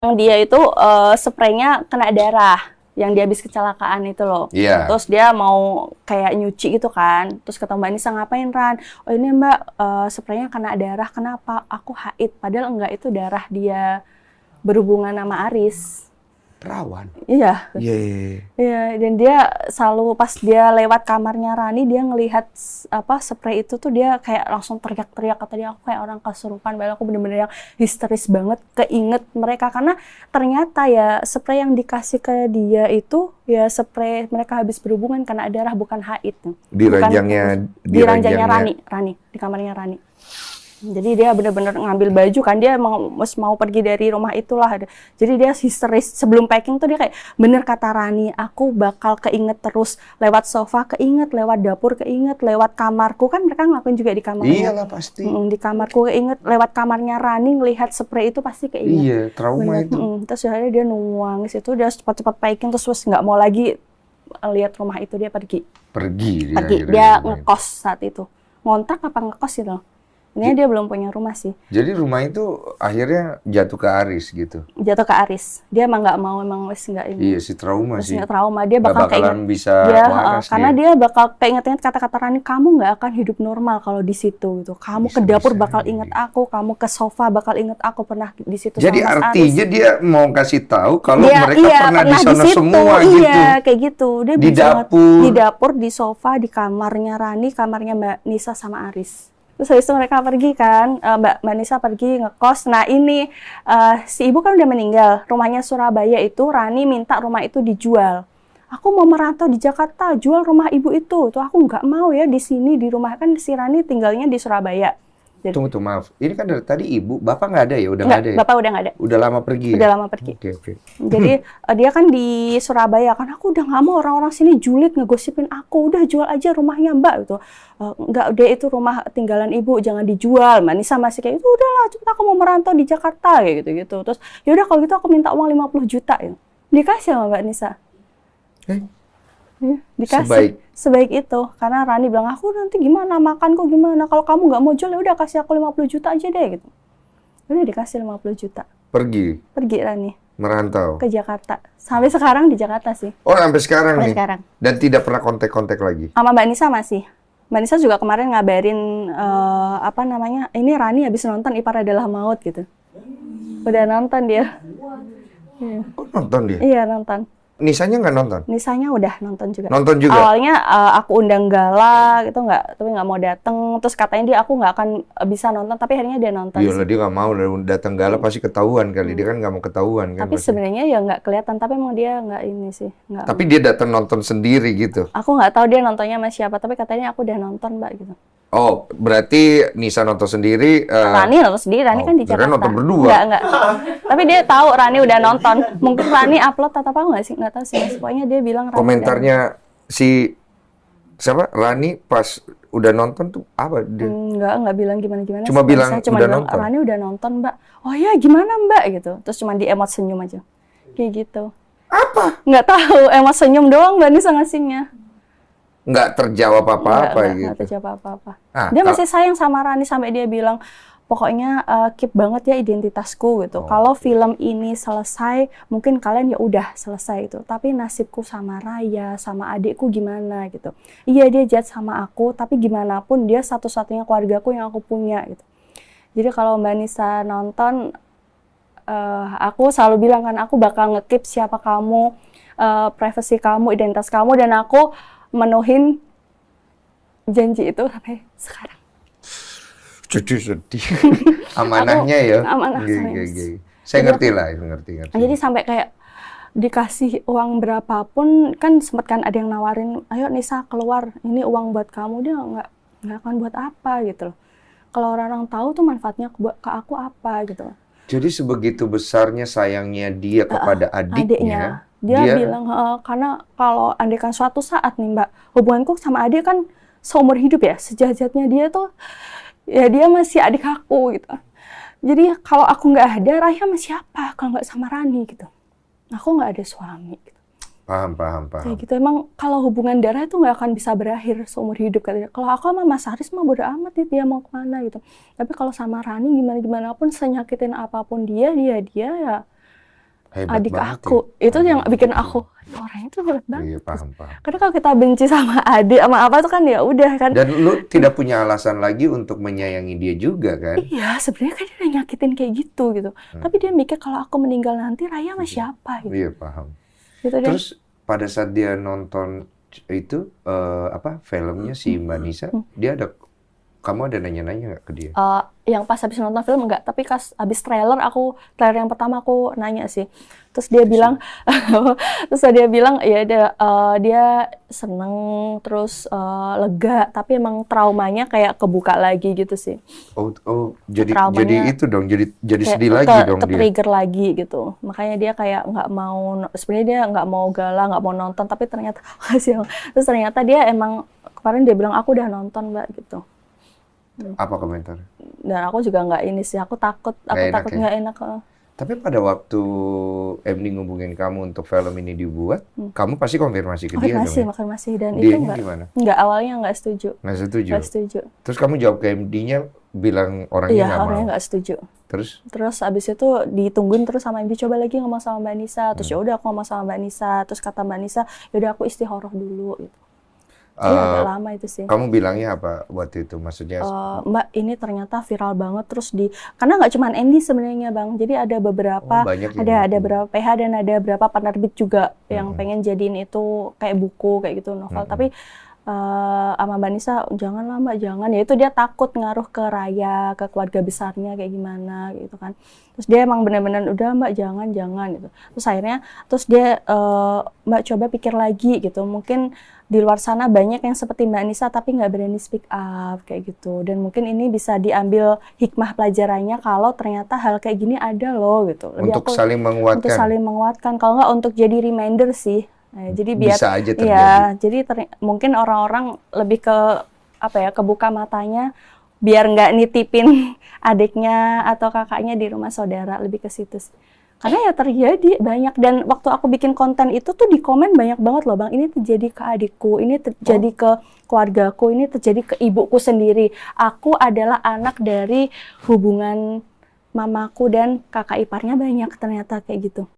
Dia itu spraynya kena darah yang dia habis kecelakaan itu loh. Iya. Terus dia mau kayak nyuci gitu kan. Terus kata Mbak Nisa, ngapain Ran? Oh ini Mbak, spraynya kena darah. Kenapa? Aku haid. Padahal enggak, itu darah dia berhubungan sama Aris. Perawan. Iya. Iya. Iya, dan dia selalu pas dia lewat kamarnya Rani, dia ngelihat spray itu tuh dia kayak langsung teriak-teriak, kata dia, aku kayak orang kesurupan, padahal aku bener-bener yang histeris banget, keinget mereka karena ternyata ya spray yang dikasih ke dia itu ya spray mereka habis berhubungan karena darah, bukan haid. Di ranjangnya Rani, di kamarnya Rani. Jadi dia benar-benar ngambil baju kan, dia mau pergi dari rumah itulah. Jadi dia histeris, sebelum packing tuh dia kayak, bener kata Rani, aku bakal keinget terus, lewat sofa keinget, lewat dapur keinget, lewat kamarku, kan mereka ngelakuin juga di kamarnya. Iyalah pasti. Di kamarku keinget, lewat kamarnya Rani ngelihat spray itu pasti keinget. Iya, trauma bener. itu. Terus akhirnya dia nangis itu, dia cepat-cepat packing, terus nggak mau lagi lihat rumah itu, dia pergi. Dia ngekos saat itu, ngontrak apa ngekos gitu. Ini dia belum punya rumah sih. Jadi rumah itu akhirnya jatuh ke Aris gitu? Jatuh ke Aris. Dia emang nggak mau, emang wes nggak ini. Iya sih, trauma sih. Trauma. Dia bakal keinget. Bisa waras karena dia bakal keinget-inget kata-kata Rani, kamu nggak akan hidup normal kalau di situ gitu. Kamu ke dapur bakal inget aku, kamu ke sofa bakal inget aku pernah di situ. Jadi sama artinya Aris. dia mau kasih tahu kalau mereka pernah di sana semua gitu. Iya, kayak gitu. Dia di dapur. Di dapur, di sofa, di kamarnya Rani, kamarnya Mbak Nisa sama Aris. Terus habis itu mereka pergi kan, Mbak Nisa pergi ngekos. Nah ini si ibu kan udah meninggal, rumahnya Surabaya itu, Rani minta rumah itu dijual. Aku mau merantau di Jakarta, jual rumah ibu itu. Tuh aku nggak mau ya di sini, di rumah, kan si Rani tinggalnya di Surabaya. Jadi, tunggu, maaf. Ini kan dari tadi ibu, bapak nggak ada ya? Udah nggak ada ya? Bapak udah nggak ada. Udah lama pergi Udah ya? lama pergi. Oke. Jadi dia kan di Surabaya kan, aku udah nggak mau orang-orang sini julid ngegosipin aku, udah jual aja rumahnya Mbak gitu. Nggak, dia itu rumah tinggalan ibu, jangan dijual. Mbak Nisa masih kayak itu, udahlah cepet aku mau merantau di Jakarta kayak gitu. Terus yaudah kalau gitu aku minta uang 50 juta ya. Dikasih sama Mbak Nisa. Dikasih sebaik itu, karena Rani bilang, aku nanti gimana, makanku gimana, kalau kamu nggak mau jual ya udah kasih aku 50 juta aja deh gitu. Udah dikasih 50 juta. Pergi Rani merantau ke Jakarta, sampai sekarang di Jakarta sih. Oh, sampai sekarang nih. Sekarang. Dan tidak pernah kontak-kontak lagi sama Mbak Nisa masih. Mbak Nisa juga kemarin ngabarin ini Rani habis nonton Ipar Adalah Maut gitu. Udah nonton dia. Oh, nonton dia? Iya, nonton. Nisanya nggak nonton? Nisanya udah nonton juga. Nonton juga? Awalnya aku undang Gala gitu, tapi nggak mau dateng. Terus katanya dia aku nggak akan bisa nonton, tapi akhirnya dia nonton. Iyalah, dia nggak mau datang Gala pasti ketahuan kali. Dia kan nggak mau ketahuan kan. Tapi sebenarnya ya nggak kelihatan, tapi emang dia nggak ini sih. Tapi dia datang nonton sendiri gitu? Aku nggak tahu dia nontonnya sama siapa, tapi katanya aku udah nonton Mbak gitu. Oh, berarti Nisa nonton sendiri. Rani nonton sendiri, Rani kan di Jakarta. Nonton berdua. Enggak. Tapi dia tahu Rani udah nonton. Mungkin Rani upload atau apa nggak sih? Nggak tahu sih. Pokoknya dia bilang Rani. Komentarnya si siapa? Rani pas udah nonton tuh apa dia? Enggak bilang gimana-gimana. Cuma bilang udah bilang, nonton. Rani udah nonton, Mbak. Oh ya, gimana Mbak gitu. Terus cuma di emot senyum aja. Kayak gitu. Apa? Nggak tahu, emot senyum doang Mbak Nisa ngasihnya. Nggak terjawab apa-apa gitu. Nggak terjawab apa-apa. Ah, dia masih sayang sama Rani sampai dia bilang, pokoknya keep banget ya identitasku gitu. Kalau film ini selesai, mungkin kalian ya udah selesai itu. Tapi nasibku sama Raya, sama adikku gimana gitu. Iya dia jahat sama aku, tapi gimana pun dia satu-satunya keluargaku yang aku punya gitu. Jadi kalau Mbak Nisa nonton, aku selalu bilang kan, aku bakal nge-keep siapa kamu, privasi kamu, identitas kamu, dan aku menuhin janji itu sampai sekarang. Sedih. Amanahnya ya. Amanah. Saya ngerti lah, ngerti. Jadi sampai kayak dikasih uang berapapun, kan sempat kan ada yang nawarin, ayo Nisa keluar, ini uang buat kamu. Dia nggak akan buat apa gitu loh. Kalau orang tahu tuh manfaatnya ke aku apa gitu loh. Jadi sebegitu besarnya sayangnya dia kepada adiknya. Dia bilang, karena kalau andaikan suatu saat nih Mbak, hubunganku sama adik kan seumur hidup ya, sejahat-jahatnya dia tuh, ya dia masih adik aku gitu. Jadi kalau aku nggak ada, Raya sama siapa kalau nggak sama Rani gitu. Aku nggak ada suami gitu. Paham. Kayak gitu, emang kalau hubungan darah itu nggak akan bisa berakhir seumur hidup katanya. Kalau aku sama Mas Haris mah bodo amat dia mau kemana gitu. Tapi kalau sama Rani gimana pun, senyakitin apapun dia ya Hebat adik banget aku. ya. Itu yang bikin aku, orangnya tuh hebat Iya, banget. paham, paham. Karena kalau kita benci sama adik sama apa tuh kan ya udah kan. Dan lu tidak punya alasan lagi untuk menyayangi dia juga kan? Iya, sebenarnya kan dia udah nyakitin kayak gitu gitu. Tapi dia mikir kalau aku meninggal nanti Raya sama siapa gitu. Iya, paham. Gitu deh. Terus pada saat dia nonton itu filmnya si Mbak Nisa, kamu ada nanya-nanya nggak ke dia? Yang pas habis nonton film enggak, tapi habis trailer yang pertama aku nanya sih. Terus dia bilang ya dia seneng terus lega, tapi emang traumanya kayak kebuka lagi gitu sih. Jadi Traumanya itu dong, jadi kayak sedih lagi dong dia. trigger lagi gitu. Makanya dia kayak sebenarnya dia nggak mau galau, nggak mau nonton, tapi ternyata terus ternyata dia emang kemarin dia bilang aku udah nonton Mbak gitu. Apa komentar? Dan aku juga nggak ini sih, aku takut nggak enak. Tapi pada waktu MD ngubungin kamu untuk film ini dibuat, kamu pasti konfirmasi ke dia dong ya? Konfirmasi dan Dianya itu gimana? nggak awalnya nggak setuju. Nggak setuju? Nggak setuju. Terus kamu jawab ke MD-nya bilang orangnya Iya, nggak mau? orangnya nggak setuju. Terus abis itu ditungguin terus sama MD, coba lagi ngomong sama Mbak Nisa. Terus ya udah aku ngomong sama Mbak Nisa. Terus kata Mbak Nisa, yaudah aku istikharah dulu gitu. Agak lama itu sih. Kamu bilangnya apa waktu itu? Maksudnya Mbak, ini ternyata viral banget terus karena nggak cuma Andy sebenarnya Bang. Jadi ada beberapa ada beberapa PH dan ada beberapa penerbit juga yang pengen jadiin itu kayak buku kayak gitu novel. Tapi sama Mbak Nisa, janganlah Mbak, jangan. Ya itu dia takut ngaruh ke Raya, ke keluarga besarnya kayak gimana gitu kan. Terus dia emang benar-benar udah Mbak jangan gitu. Terus akhirnya dia Mbak coba pikir lagi gitu. Mungkin di luar sana banyak yang seperti Mbak Nisa tapi nggak berani speak up kayak gitu. Dan mungkin ini bisa diambil hikmah pelajarannya kalau ternyata hal kayak gini ada loh gitu. Untuk saling menguatkan. Untuk saling menguatkan. Kalau nggak untuk jadi reminder sih. Nah, jadi biar bisa aja terjadi. Ya, jadi mungkin orang-orang lebih ke kebuka matanya biar nggak nitipin adiknya atau kakaknya di rumah saudara, lebih ke situ sih. Karena ya terjadi banyak, dan waktu aku bikin konten itu tuh di komen banyak banget loh Bang, ini terjadi ke adikku, ini terjadi ke keluargaku, ini terjadi ke ibuku sendiri. Aku adalah anak dari hubungan mamaku dan kakak iparnya banyak ternyata kayak gitu.